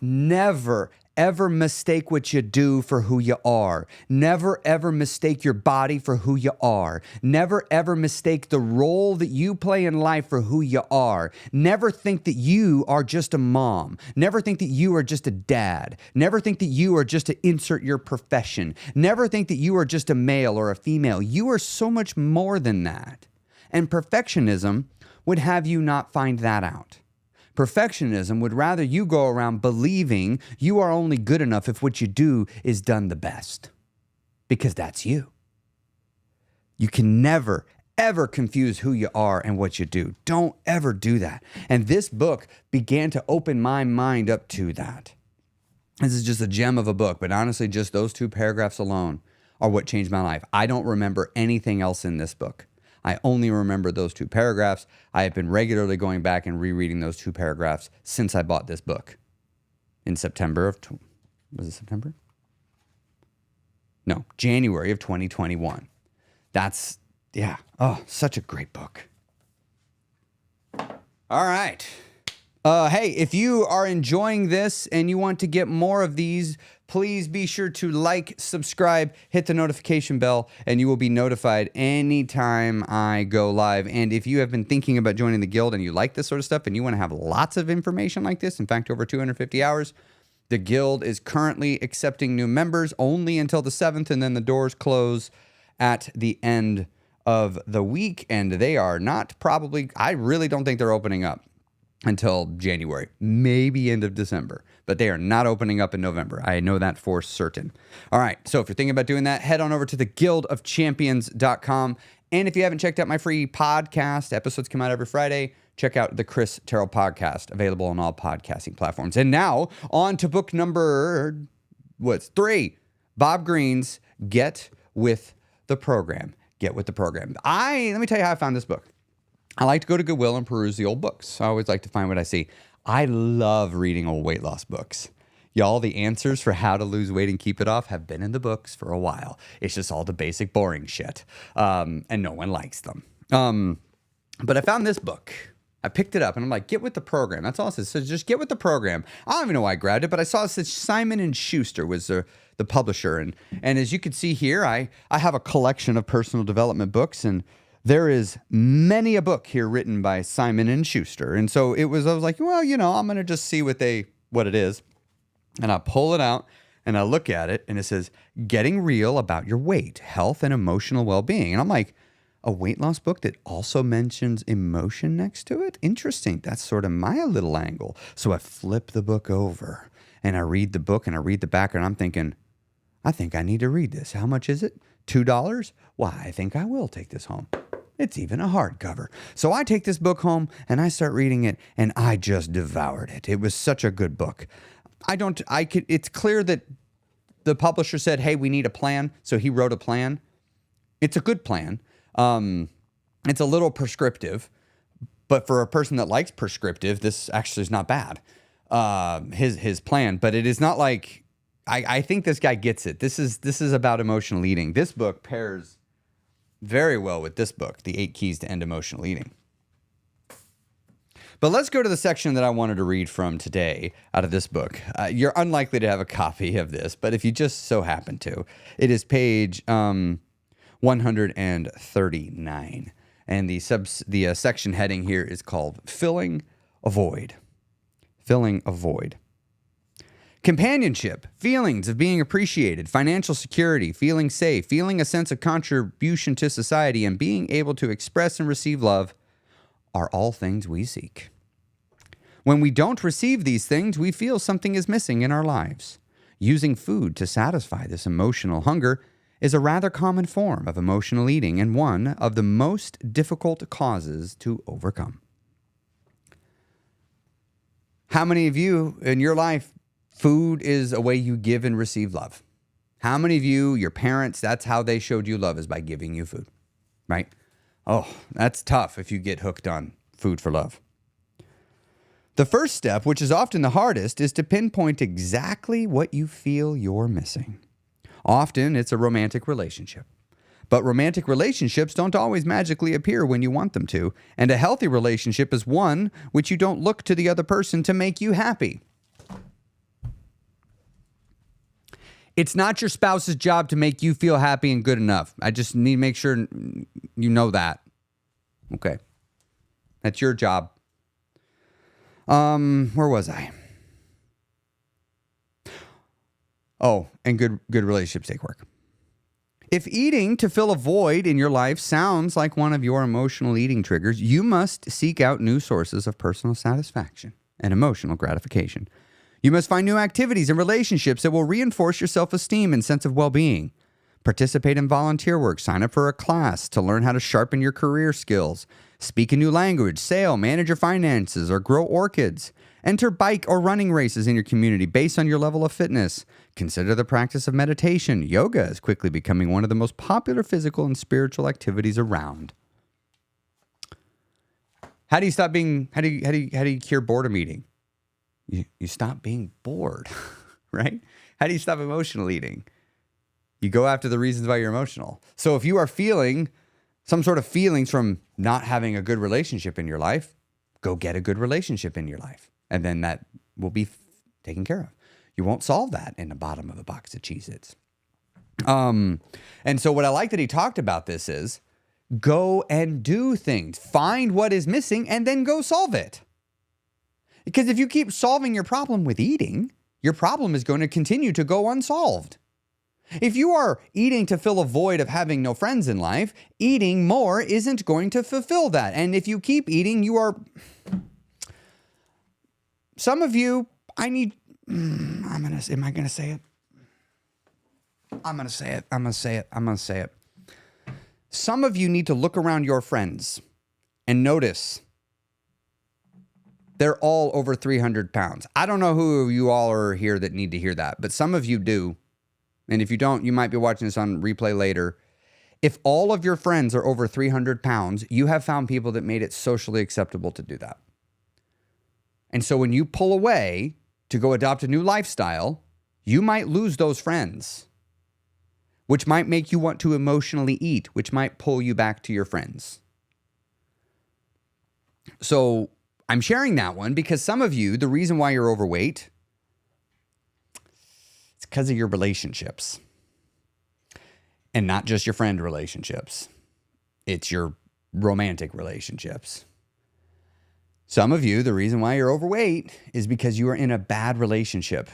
Never, ever mistake what you do for who you are. Never, ever mistake your body for who you are. Never, ever mistake the role that you play in life for who you are. Never think that you are just a mom. Never think that you are just a dad. Never think that you are just to insert your profession. Never think that you are just a male or a female. You are so much more than that. And perfectionism would have you not find that out. Perfectionism would rather you go around believing you are only good enough if what you do is done the best. Because that's you. You can never, ever confuse who you are and what you do. Don't ever do that. And this book began to open my mind up to that. This is just a gem of a book, but honestly, just those 2 paragraphs alone are what changed my life. I don't remember anything else in this book. I only remember those 2 paragraphs. I have been regularly going back and rereading those 2 paragraphs since I bought this book in September of, was it September? No, January of 2021. That's, yeah, oh, such a great book. All right. Hey, if you are enjoying this and you want to get more of these, please be sure to like, subscribe, hit the notification bell, and you will be notified anytime I go live. And if you have been thinking about joining the guild and you like this sort of stuff and you want to have lots of information like this, in fact, over 250 hours, the guild is currently accepting new members only until the 7th, and then the doors close at the end of the week. And they are not probably, I really don't think they're opening up until January, maybe end of December, but they are not opening up in November. I know that for certain. All right, so if you're thinking about doing that, head on over to theguildofchampions.com. And if you haven't checked out my free podcast, episodes come out every Friday, check out the Chris Terrell podcast, available on all podcasting platforms. And now on to book number, 3, Bob Greene's Get With the Program. Get With the Program. Let me tell you how I found this book. I like to go to Goodwill and peruse the old books. I always like to find what I see. I love reading old weight loss books. Y'all, the answers for how to lose weight and keep it off have been in the books for a while. It's just all the basic boring shit. And no one likes them. But I found this book. I picked it up and I'm like, get with the program. That's all it says. So just get with the program. I don't even know why I grabbed it, but I saw it said Simon & Schuster was the publisher. And as you can see here, I have a collection of personal development books, and there is many a book here written by Simon & Schuster. And so I was like, well, I'm going to just see what it is. And I pull it out and I look at it and it says, Getting Real About Your Weight, Health and Emotional Well-Being. And I'm like, a weight loss book that also mentions emotion next to it? Interesting. That's sort of my little angle. So I flip the book over and I read the book and I read the back, and I'm thinking, I think I need to read this. How much is it? $2? Why, I think I will take this home. It's even a hardcover. So I take this book home and I start reading it, and I just devoured it. It was such a good book. It's clear that the publisher said, hey, we need a plan. So he wrote a plan. It's a good plan. It's a little prescriptive, but for a person that likes prescriptive, this actually is not bad. His plan, but it is not like, I think this guy gets it. This is about emotional eating. This book pairs very well with this book, The 8 Keys to End Emotional Eating. But let's go to the section that I wanted to read from today out of this book. You're unlikely to have a copy of this, but if you just so happen to, it is page 139. And the section heading here is called Filling a Void. Filling a Void. Companionship, feelings of being appreciated, financial security, feeling safe, feeling a sense of contribution to society, and being able to express and receive love are all things we seek. When we don't receive these things, we feel something is missing in our lives. Using food to satisfy this emotional hunger is a rather common form of emotional eating and one of the most difficult causes to overcome. How many of you in your life, food is a way you give and receive love? How many of you, your parents, that's how they showed you love, is by giving you food, right? Oh, that's tough if you get hooked on food for love. The first step, which is often the hardest, is to pinpoint exactly what you feel you're missing. Often it's a romantic relationship. But romantic relationships don't always magically appear when you want them to, and a healthy relationship is one which you don't look to the other person to make you happy. It's not your spouse's job to make you feel happy and good enough. I just need to make sure you know that. Okay. That's your job. Where was I? Oh, and good relationships take work. If eating to fill a void in your life sounds like one of your emotional eating triggers, you must seek out new sources of personal satisfaction and emotional gratification. You must find new activities and relationships that will reinforce your self-esteem and sense of well-being. Participate in volunteer work, sign up for a class to learn how to sharpen your career skills, speak a new language, sail, manage your finances, or grow orchids. Enter bike or running races in your community based on your level of fitness. Consider the practice of meditation. Yoga is quickly becoming one of the most popular physical and spiritual activities around. How do you cure boredom eating? You stop being bored, right? How do you stop emotional eating? You go after the reasons why you're emotional. So if you are feeling some sort of feelings from not having a good relationship in your life, go get a good relationship in your life. And then that will be taken care of. You won't solve that in the bottom of a box of Cheez-Its. And so what I like that he talked about this is go and do things. Find what is missing and then go solve it. Because if you keep solving your problem with eating, your problem is going to continue to go unsolved. If you are eating to fill a void of having no friends in life, eating more isn't going to fulfill that. And if you keep eating, you are... Some of you, am I going to say it? I'm going to say it. Some of you need to look around your friends and notice they're all over 300 pounds. I don't know who you all are here that need to hear that, but some of you do. And if you don't, you might be watching this on replay later. If all of your friends are over 300 pounds, you have found people that made it socially acceptable to do that. And so when you pull away to go adopt a new lifestyle, you might lose those friends, which might make you want to emotionally eat, which might pull you back to your friends. So I'm sharing that one because some of you, the reason why you're overweight, it's because of your relationships. And not just your friend relationships. It's your romantic relationships. Some of you, the reason why you're overweight is because you are in a bad relationship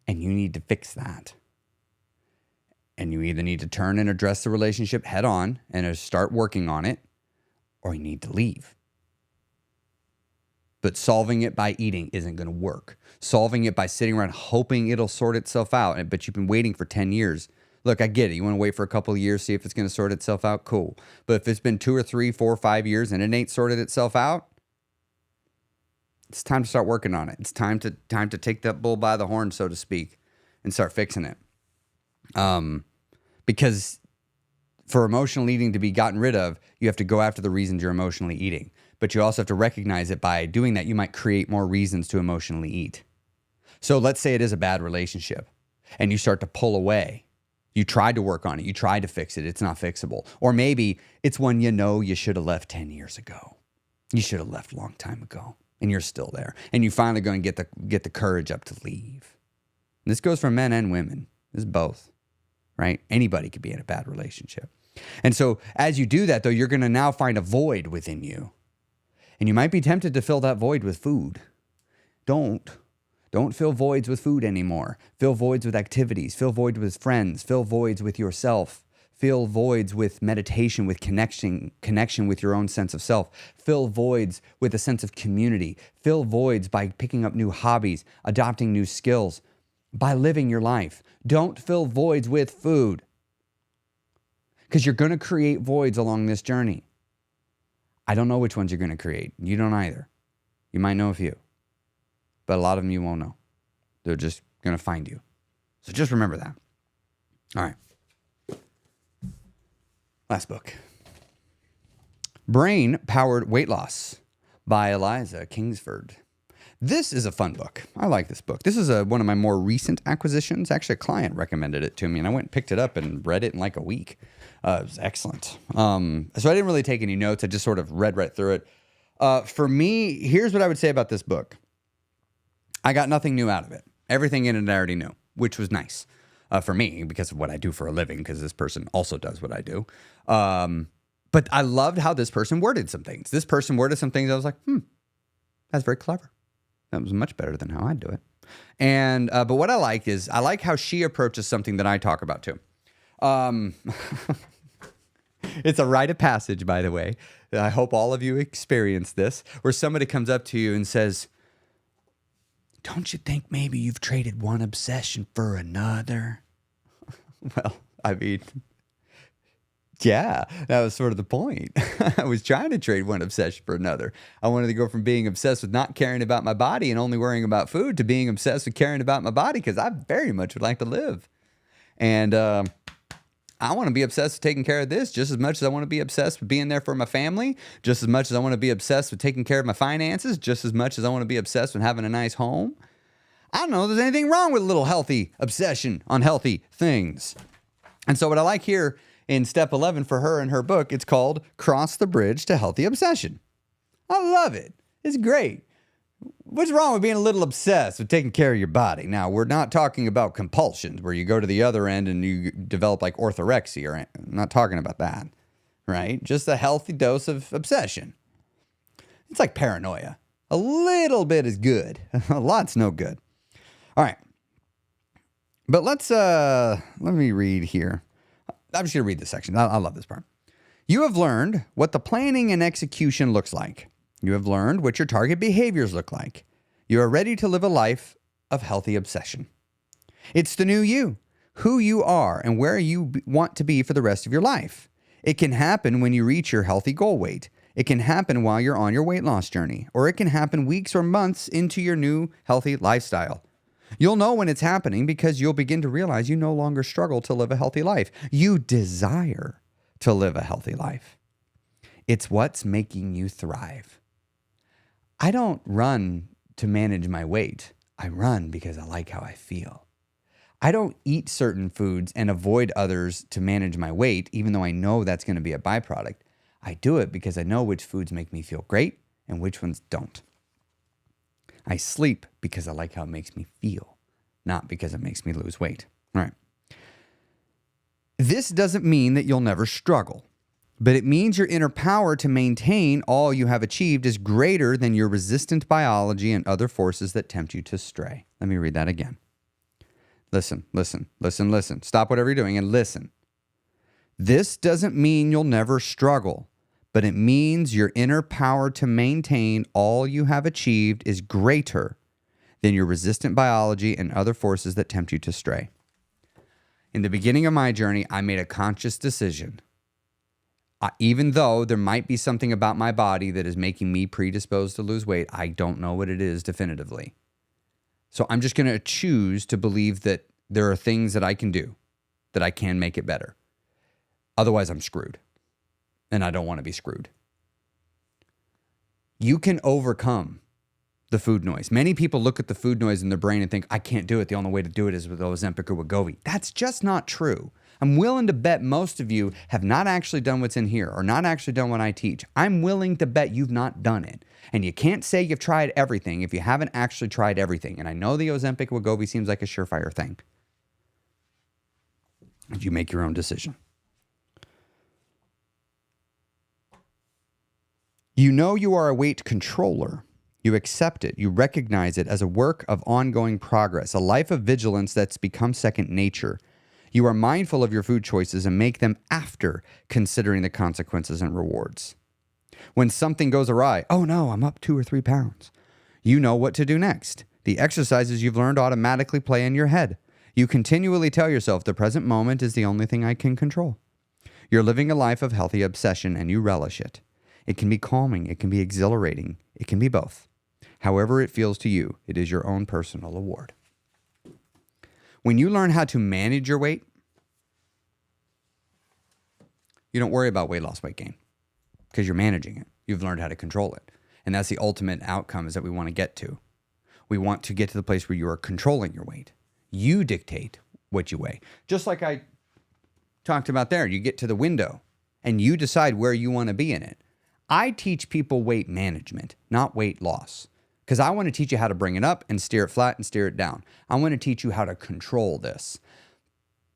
and you need to fix that. And you either need to turn and address the relationship head on and start working on it, or you need to leave. But solving it by eating isn't going to work. Solving it by sitting around hoping it'll sort itself out, but you've been waiting for 10 years. Look, I get it. You want to wait for a couple of years, see if it's going to sort itself out? Cool. But if it's been 2 or 3, 4 or 5 years and it ain't sorted itself out, it's time to start working on it. It's time to take that bull by the horn, so to speak, and start fixing it. Because for emotional eating to be gotten rid of, you have to go after the reasons you're emotionally eating. But you also have to recognize that by doing that, you might create more reasons to emotionally eat. So let's say it is a bad relationship and you start to pull away. You tried to work on it. You tried to fix it. It's not fixable. Or maybe it's one you should have left 10 years ago. You should have left a long time ago. And you're still there. And you finally going to get the courage up to leave. And this goes for men and women. This is both, right? Anybody could be in a bad relationship. And so as you do that, though, you're going to now find a void within you. And you might be tempted to fill that void with food. Don't fill voids with food anymore. Fill voids with activities. Fill voids with friends. Fill voids with yourself. Fill voids with meditation, with connection with your own sense of self. Fill voids with a sense of community. Fill voids by picking up new hobbies, adopting new skills, by living your life. Don't fill voids with food, because you're going to create voids along this journey. I don't know which ones you're going to create. You don't either. You might know a few, but a lot of them you won't know. They're just going to find you. So just remember that. All right. Last book. Brain Powered Weight Loss by Eliza Kingsford. This is a fun book. I like this book. This is one of my more recent acquisitions. Actually, a client recommended it to me, and I went and picked it up and read it in like a week. It was excellent. So I didn't really take any notes. I just sort of read right through it. For me, here's what I would say about this book. I got nothing new out of it. Everything in it I already knew, which was nice for me because of what I do for a living, because this person also does what I do. But I loved how this person worded some things. This person worded some things I was like, that's very clever. That was much better than how I do it. And but what I like is I like how she approaches something that I talk about too. It's a rite of passage, by the way. I hope all of you experience this, where somebody comes up to you and says, don't you think maybe you've traded one obsession for another? Well, I mean, yeah, that was sort of the point. I was trying to trade one obsession for another. I wanted to go from being obsessed with not caring about my body and only worrying about food to being obsessed with caring about my body, because I very much would like to live. And I want to be obsessed with taking care of this just as much as I want to be obsessed with being there for my family, just as much as I want to be obsessed with taking care of my finances, just as much as I want to be obsessed with having a nice home. I don't know if there's anything wrong with a little healthy obsession on healthy things. And so what I like here in step 11 for her in her book, it's called Cross the Bridge to Healthy Obsession. I love it. It's great. What's wrong with being a little obsessed with taking care of your body? Now, we're not talking about compulsions where you go to the other end and you develop like orthorexia. Or, I'm not talking about that, right? Just a healthy dose of obsession. It's like paranoia. A little bit is good. A lot's no good. All right. But let me read here. I'm just going to read this section. I love this part. You have learned what the planning and execution looks like. You have learned what your target behaviors look like. You are ready to live a life of healthy obsession. It's the new you, who you are, and where you want to be for the rest of your life. It can happen when you reach your healthy goal weight. It can happen while you're on your weight loss journey, or it can happen weeks or months into your new healthy lifestyle. You'll know when it's happening because you'll begin to realize you no longer struggle to live a healthy life. You desire to live a healthy life. It's what's making you thrive. I don't run to manage my weight. I run because I like how I feel. I don't eat certain foods and avoid others to manage my weight, even though I know that's going to be a byproduct. I do it because I know which foods make me feel great and which ones don't. I sleep because I like how it makes me feel, not because it makes me lose weight. All right. This doesn't mean that you'll never struggle, but it means your inner power to maintain all you have achieved is greater than your resistant biology and other forces that tempt you to stray. Let me read that again. Listen, listen, listen, listen. Stop whatever you're doing and listen. This doesn't mean you'll never struggle, but it means your inner power to maintain all you have achieved is greater than your resistant biology and other forces that tempt you to stray. In the beginning of my journey, I made a conscious decision. Even though there might be something about my body that is making me predisposed to lose weight, I don't know what it is definitively. So I'm just going to choose to believe that there are things that I can do, that I can make it better. Otherwise, I'm screwed. And I don't want to be screwed. You can overcome the food noise. Many people look at the food noise in their brain and think, I can't do it. The only way to do it is with Ozempic or Wegovy. That's just not true. I'm willing to bet most of you have not actually done what's in here or not actually done what I teach. I'm willing to bet you've not done it. And you can't say you've tried everything if you haven't actually tried everything. And I know the Ozempic Wegovy seems like a surefire thing. And you make your own decision. You know you are a weight controller. You accept it. You recognize it as a work of ongoing progress, a life of vigilance that's become second nature. You are mindful of your food choices and make them after considering the consequences and rewards. When something goes awry, oh no, I'm up 2 or 3 pounds. You know what to do next. The exercises you've learned automatically play in your head. You continually tell yourself the present moment is the only thing I can control. You're living a life of healthy obsession and you relish it. It can be calming. It can be exhilarating. It can be both. However it feels to you, it is your own personal award. When you learn how to manage your weight, you don't worry about weight loss, weight gain, because you're managing it. You've learned how to control it. And that's the ultimate outcome is that we want to get to. We want to get to the place where you are controlling your weight. You dictate what you weigh. Just like I talked about there, you get to the window and you decide where you want to be in it. I teach people weight management, not weight loss, because I want to teach you how to bring it up and steer it flat and steer it down. I want to teach you how to control this.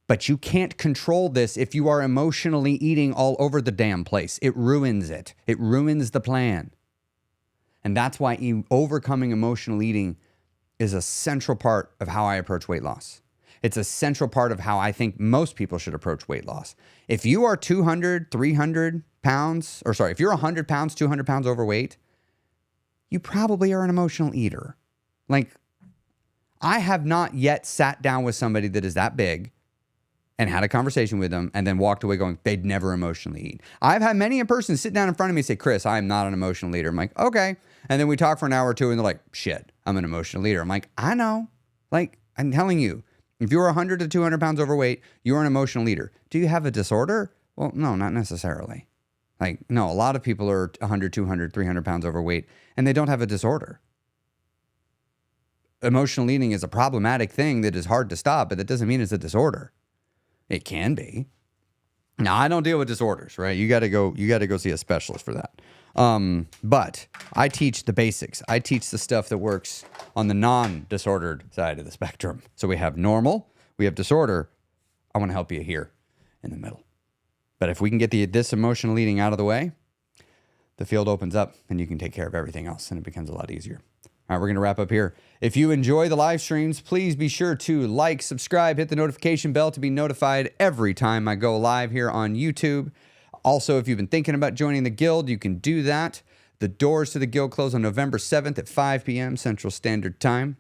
But you can't control this if you are emotionally eating all over the damn place. It ruins it. It ruins the plan. And that's why overcoming emotional eating is a central part of how I approach weight loss. It's a central part of how I think most people should approach weight loss. If you are 200, 300 pounds, if you're 100 pounds, 200 pounds overweight, you probably are an emotional eater. Like, I have not yet sat down with somebody that is that big and had a conversation with them and then walked away going, they'd never emotionally eat. I've had many a person sit down in front of me and say, Chris, I am not an emotional eater. I'm like, okay. And then we talk for an hour or two and they're like, shit, I'm an emotional eater. I'm like, I know. Like, I'm telling you, if you're 100 to 200 pounds overweight, you're an emotional eater. Do you have a disorder? Well, no, not necessarily. Like, no, a lot of people are 100, 200, 300 pounds overweight and they don't have a disorder. Emotional eating is a problematic thing that is hard to stop, but that doesn't mean it's a disorder. It can be. Now, I don't deal with disorders, right? You got to go see a specialist for that. But I teach the basics. I teach the stuff that works on the non-disordered side of the spectrum. So we have normal, we have disorder. I want to help you here in the middle. But if we can get this emotional eating out of the way, the field opens up and you can take care of everything else and it becomes a lot easier. All right, we're going to wrap up here. If you enjoy the live streams, please be sure to like, subscribe, hit the notification bell to be notified every time I go live here on YouTube. Also, if you've been thinking about joining the Guild, you can do that. The doors to the Guild close on November 7th at 5 p.m. Central Standard Time.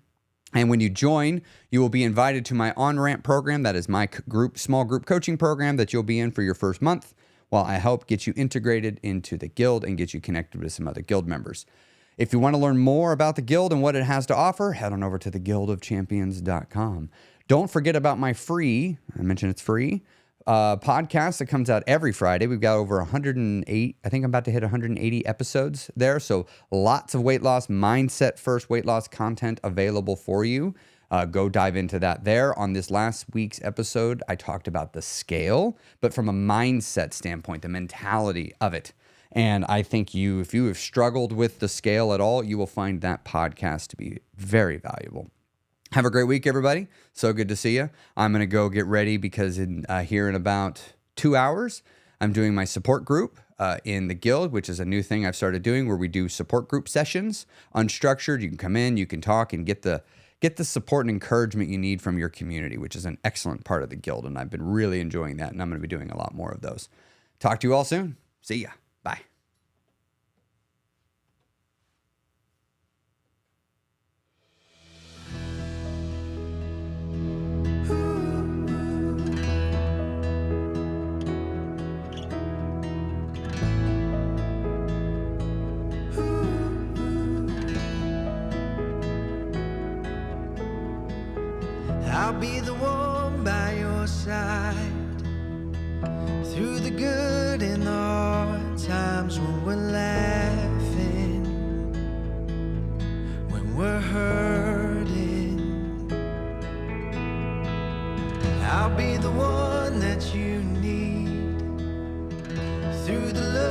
And when you join, you will be invited to my on-ramp program. That is my small group coaching program that you'll be in for your first month while I help get you integrated into the Guild and get you connected with some other Guild members. If you want to learn more about the Guild and what it has to offer, head on over to theguildofchampions.com. Don't forget about my free, I mentioned it's free, podcast that comes out every Friday. We've got over 108, I think I'm about to hit 180 episodes there. So lots of weight loss, mindset first weight loss content available for you. Go dive into that there. On this last week's episode, I talked about the scale, but from a mindset standpoint, the mentality of it. And I think if you have struggled with the scale at all, you will find that podcast to be very valuable. Have a great week, everybody. So good to see you. I'm going to go get ready because here in about 2 hours, I'm doing my support group in the Guild, which is a new thing I've started doing where we do support group sessions, unstructured. You can come in, you can talk and get the support and encouragement you need from your community, which is an excellent part of the Guild. And I've been really enjoying that. And I'm going to be doing a lot more of those. Talk to you all soon. See ya. Bye. I'll be the one by your side through the good and the hard times when we're laughing, when we're hurting. I'll be the one that you need through the love